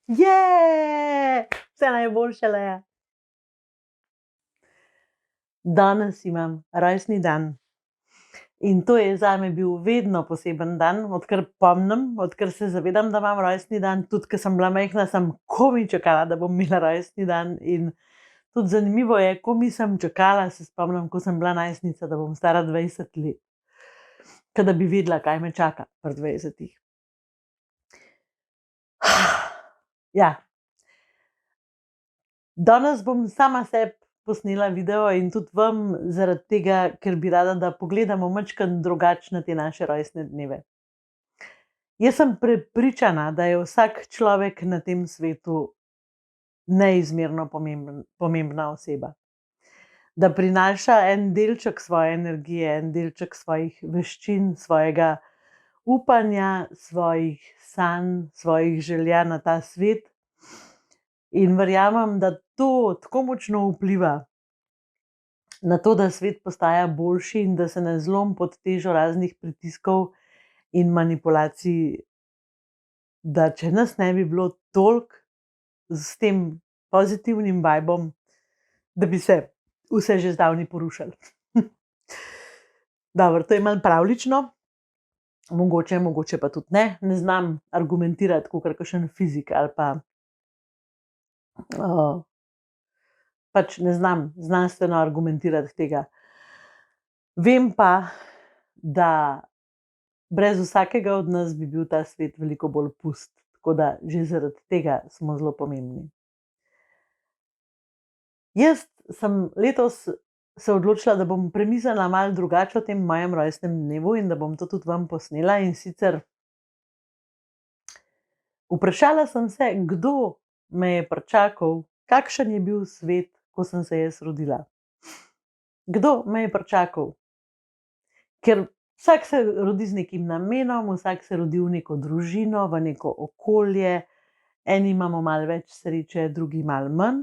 Je! Vse najboljše, Leja. Danes imam rojstni dan. In to je zame bil vedno poseben dan, odkar pomnim, odkar se zavedam, da imam rojstni dan. Tudi ko sem bila majhna, sem komaj čakala, da bom imela rojstni dan. In tudi zanimivo je, komaj sem čakala, se spomnim, ko sem bila najstnica, da bom stara 20 let. Kot da bi vedela, kaj me čaka pri 20. Ja. Danes bom sama sebi posnela video in tudi vam zaradi tega, ker bi rada, da pogledamo majčkeno drugače na te naše rojstne dneve. Jaz sem prepričana, da je vsak človek na tem svetu neizmerno pomembna oseba. Da prinaša en delček svoje energije, en delček svojih veščin, svojega upanja, svojih sanj, svojih želja na ta svet. In verjamem, da to tako močno vpliva na to, da svet postaja boljši in da se ne zlom pod težo raznih pritiskov in manipulacij, da če nas ne bi bilo toliko s tem pozitivnim vibom, da bi se vse že zdavnaj porušilo. Dobro, to je malo pravljično, mogoče pa tudi ne. Ne znam argumentirati kakor kakšen fizik ali pa pač ne znam znanstveno argumentirati tega. Vem pa, da brez vsakega od nas bi bil ta svet veliko bolj pust. Tako da že zaradi tega smo zelo pomembni. Jaz sem letos se odločila, da bom premislila malo drugače o tem mojem rojstnem dnevu in da bom to tudi vam posnela. In sicer vprašala sem se, kdo me je pričakal, kakšen je bil svet, ko sem se jaz rodila. Kdo me je pričakal? Ker vsak se rodi z nekim namenom, vsak se rodi v neko družino, v neko okolje. Eni imamo malo več sreče, drugi malo manj.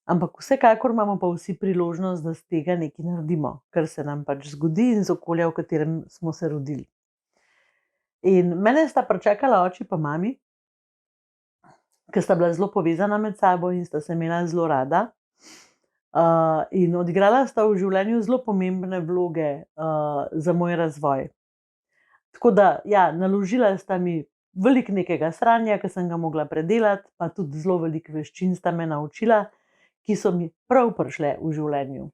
Ampak vsekakor imamo pa vsi priložnost, da z tega nekaj naredimo, kar se nam pač zgodi in z okolja, v katerem smo se rodili. In mene sta pričakala oči pa mami, ki sta bila zelo povezana med sabo in sta se imela zelo rada. In odigrala sta v življenju zelo pomembne vloge za moj razvoj. Tako da, ja, naložila sta mi veliko nekega sranja, ki sem ga mogla predelati, pa tudi zelo veliko veščin sta me naučila, ki so mi prav prišle v življenju.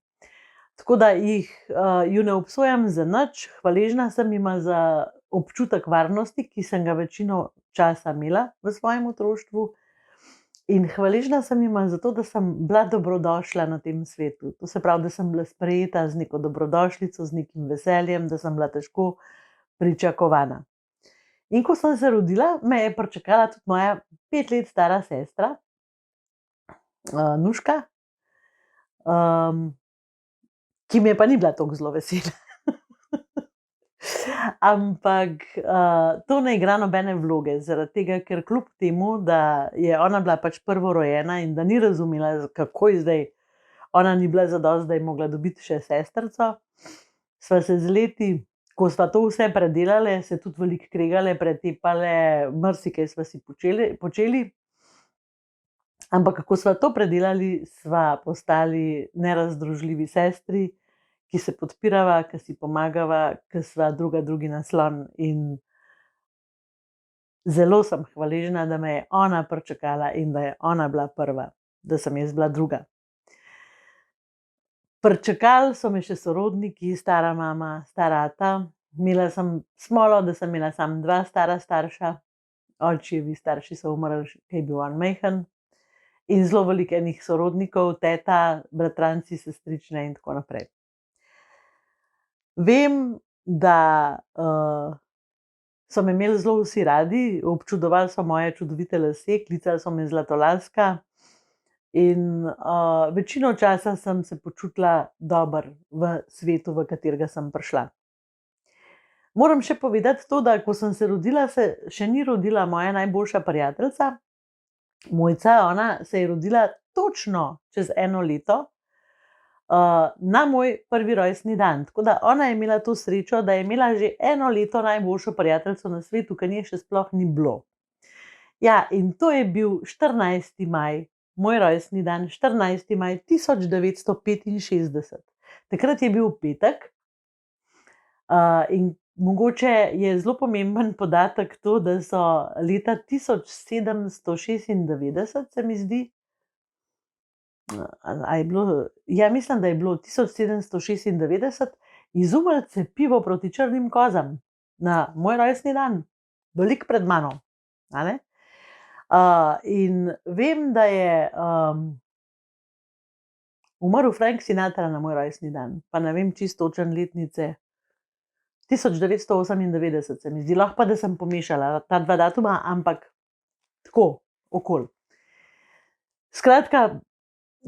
Tako da ju ne obsojam za nič, hvaležna sem jima za občutek varnosti, ki sem ga večino časa imela v svojem otroštvu. In hvaležna sem jima za to, da sem bila dobrodošla na tem svetu. To se pravi, da sem bila sprejeta z neko dobrodošlico, z nekim veseljem, da sem bila težko pričakovana. In ko sem se rodila, me je pričakala tudi moja 5 let stara sestra, Nuška, ki mi je pa ni bila tako zelo vesela. Ampak to ne igra nobene vloge, zaradi tega, ker kljub temu, da je ona bila pač prvorojena in da ni razumela, kako je zdaj, ona ni bila zadosti, da je mogla dobiti še sestrico, sva se z leti, ko sva to vse predelale, se tudi veliko kregale, pretepale, marsikaj sva si počeli. Ampak kako sva to predelali, sva postali nerazdružljivi sestri, ki se podpirava, ki si pomagava, ki sva drugi naslon. In zelo sem hvaležna, da me je ona pričakala in da je ona bila prva, da sem jaz bila druga. Pričakali so me še sorodniki, stara mama, stara ata. Imela sem smolo, da sem imela samo 2 stara starša. Očevi starši so umrli, ko je bil on majhen. In zelo veliko enih sorodnikov, teta, bratranci, sestrične in tako naprej. Vem, da so me imeli zelo vsi radi, občudovali so moje čudovite lase, klicali so me Zlatolaska in večino časa sem se počutila dobro v svetu, v katerega sem prišla. Moram še povedati to, da ko sem se rodila, se še ni rodila moja najboljša prijateljica, Mojca. Ona se je rodila točno čez 1 leto na moj prvi rojstni dan. Tako da ona je imela to srečo, da je imela že 1 leto najboljšo prijateljico na svetu, ki nje še sploh ni bilo. Ja, in to je bil 14. maj, moj rojstni dan, 14. maj 1965. Takrat je bil petek, in mogoče je zelo pomemben podatek to, da so leta 1796, se mi zdi, a je bilo, ja, mislim, da je bilo 1796 izumili cepivo proti črnim kozam na moj rojstni dan, veliko pred mano, a ne. In vem, da je umrl Frank Sinatra na moj rojstni dan, pa ne vem čisto točen letnice. 1998 se mi zdi, lahko pa, da sem pomešala ta dva datuma, ampak tako, okoli. Skratka,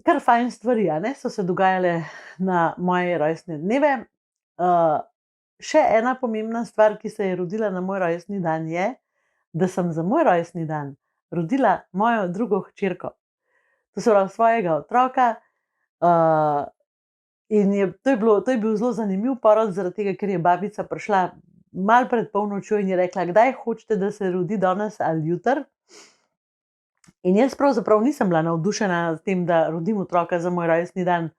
kar fajn stvari, a ne, so se dogajale na moje rojstne dneve. Še ena pomembna stvar, ki se je rodila na moj rojstni dan, je, da sem za moj rojstni dan rodila mojo drugo hčerko. To se pravi svojega otroka. In to je bil zelo zanimiv porod, zaradi tega, ker je babica prišla malo pred polnočjo in je rekla, kdaj hočete, da se rodi danes ali jutri. In jaz pravzaprav nisem bila navdušena nad tem, da rodim otroka za moj rojstni dan,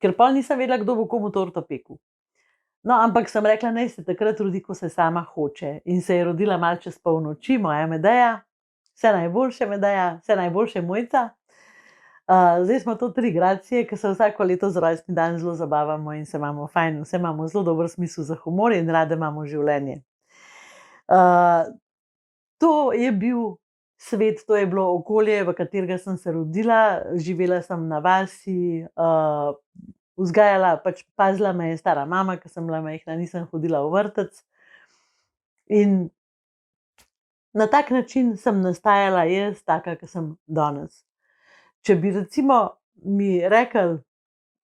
ker pol nisem vedela, kdo bo komu torto pekel. No, ampak sem rekla, naj se takrat rodi, ko se sama hoče. In se je rodila malo čez polnoči, moja Medeja. Vse najboljše, Medeja, vse najboljše, Mojca. Zdaj smo to 3 Gracije, ki se vsako leto za rojstni dan zelo zabavamo in se imamo fajn, vse imamo zelo dober smisel za humor in rade imamo življenje. To je bil svet, to je bilo okolje, v katerega sem se rodila, živela sem na vasi, vzgajala, pač pazila me je stara mama, ker sem bila majhna, nisem hodila v vrtec. In na tak način sem nastajala jaz, taka, ki sem danes. Če bi recimo mi rekli,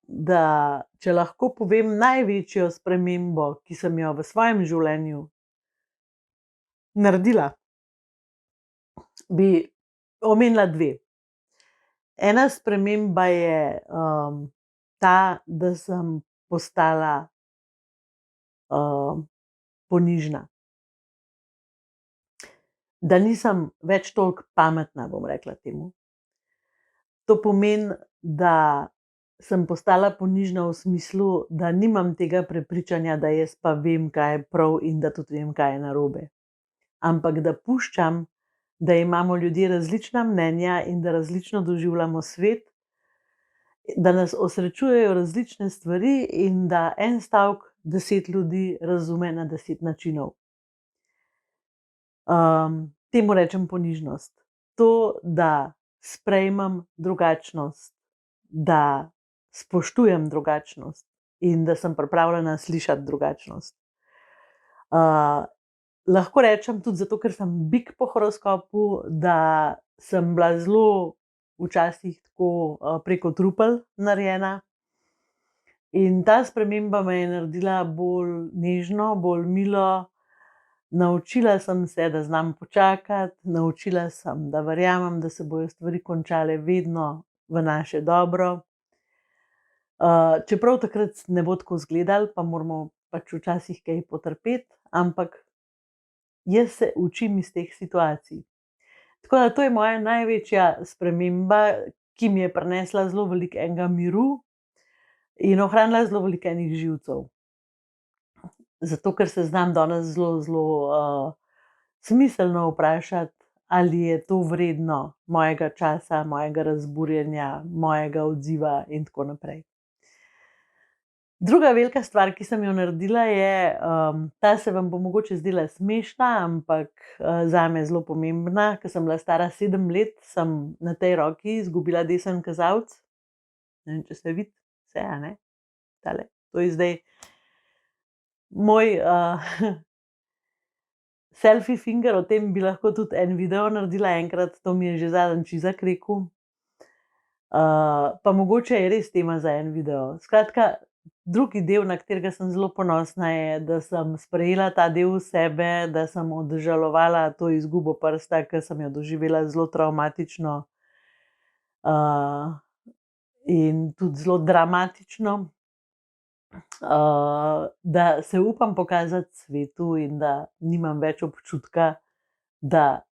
da če lahko povem največjo spremembo, ki sem jo v svojem življenju naredila, bi omenila 2. Ena sprememba je ta, da sem postala ponižna. Da nisem več toliko pametna, bom rekla temu. To pomeni, da sem postala ponižna v smislu, da nimam tega prepričanja, da jaz pa vem, kaj je prav in da tudi vem, kaj je narobe. Ampak da puščam, da imamo ljudje različna mnenja in da različno doživljamo svet, da nas osrečujejo različne stvari in da en stavek 10 ljudi razume na 10 načinov. Temu rečem ponižnost. To, da sprejmem drugačnost, da spoštujem drugačnost in da sem pripravljena slišati drugačnost. Lahko rečem tudi zato, ker sem bik po horoskopu, da sem bila zelo včasih tako preko trupel narejena. In ta sprememba me je naredila bolj nežno, bolj milo. Naučila sem se, da znam počakati, naučila sem, da verjamem, da se bojo stvari končale vedno v naše dobro. Čeprav takrat ne bo tako izgledalo, pa moramo pač včasih kaj potrpeti, ampak jaz se učim iz teh situacij. Tako da to je moja največja sprememba, ki mi je prinesla zelo veliko enega miru in ohranila zelo veliko enih živcev. Zato, ker se znam danes zelo smiselno vprašati, ali je to vredno mojega časa, mojega razburjenja, mojega odziva in tako naprej. Druga velika stvar, ki sem jo naredila, je, ta se vam bo mogoče zdela smešna, ampak zame zelo pomembna. Ko sem bila stara 7 let, sem na tej roki izgubila desen kazalec. Ne vem, če se vidi vse, a ne? Tale, to je zdaj moj selfie finger, o tem bi lahko tudi en video naredila enkrat, to mi je že zadnjič Izak rekel. Pa mogoče je res tema za en video. Skratka, drugi del, na katerega sem zelo ponosna, je, da sem sprejela ta del sebe, da sem odžalovala to izgubo prsta, ki sem jo doživela zelo travmatično in tudi zelo dramatično. Da se upam pokazati svetu in da nimam več občutka, da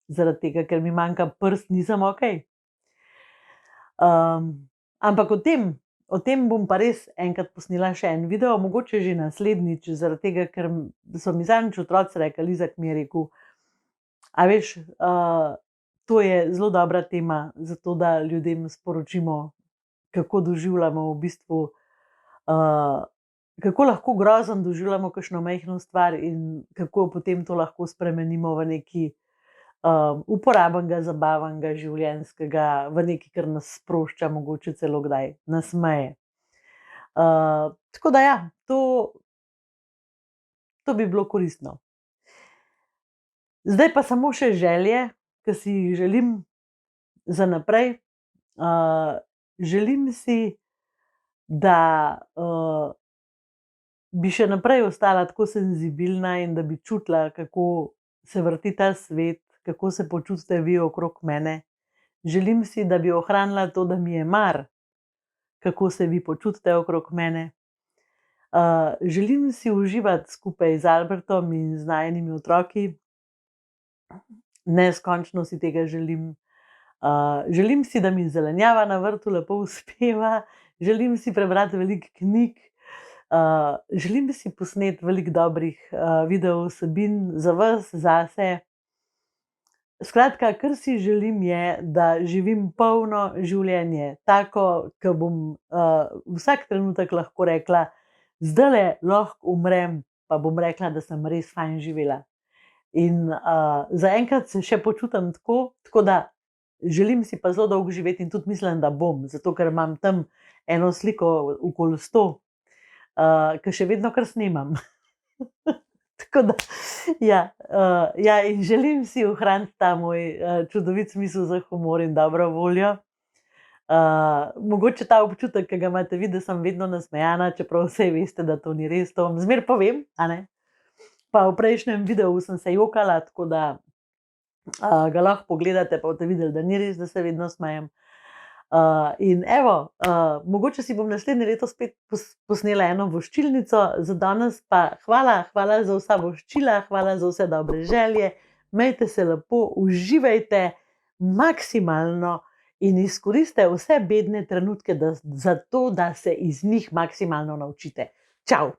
zaradi tega, ker mi manjka prst, nisem okej. Ampak o tem bom pa res enkrat posnela še en video, mogoče že naslednjič, zaradi tega, ker so mi zadnjič otroci rekli, Izak mi je rekel: "A veš, to je zelo dobra tema, zato da ljudem sporočimo, kako doživljamo v bistvu, kako lahko grozno doživljamo kakšno majhno stvar in kako potem to lahko spremenimo v nekaj uporabnega, zabavnega, življenjskega, v nekaj, kar nas sprošča, mogoče celo kdaj nasmeje." Tako da ja, to bi bilo koristno. Zdaj pa samo še želje, ki si jih želim za naprej. Želim si, da bi še naprej ostala tako senzibilna in da bi čutila, kako se vrti ta svet, kako se počutite vi okrog mene. Želim si, da bi ohranila to, da mi je mar, kako se vi počutite okrog mene. Želim si uživati skupaj z Albertom in z najinimi otroki. Neskončno si tega želim. Želim si, da mi zelenjava na vrtu lepo uspeva. Želim si prebrati veliko knjig. Želim si posneti veliko dobrih video vsebin za vas, zase. Skratka, kar si želim je, da živim polno življenje, tako, ko bom vsak trenutek lahko rekla, zdajle lahko umrem, pa bom rekla, da sem res fajn živela. In zaenkrat se še počutim tako da želim si pa zelo dolgo živeti in tudi mislim, da bom, zato ker imam tam eno sliko okoli 100, ki še vedno kar snemam. Tako da, ja, in želim si ohraniti ta moj čudovit smisel za humor in dobro voljo. Mogoče ta občutek, ki ga imate vi, da sem vedno nasmejana, čeprav vse veste, da to ni res, to vam zmeraj povem, a ne? Pa v prejšnjem videu sem se jokala, tako da ga lahko pogledate, pa boste videli, da ni res, da se vedno smejem. In evo, mogoče si bom naslednje leto spet posnela eno voščilnico, za danes pa hvala za vsa voščila, hvala za vse dobre želje, imejte se lepo, uživajte maksimalno in izkoristite vse bedne trenutke za to, da se iz njih maksimalno naučite. Čau!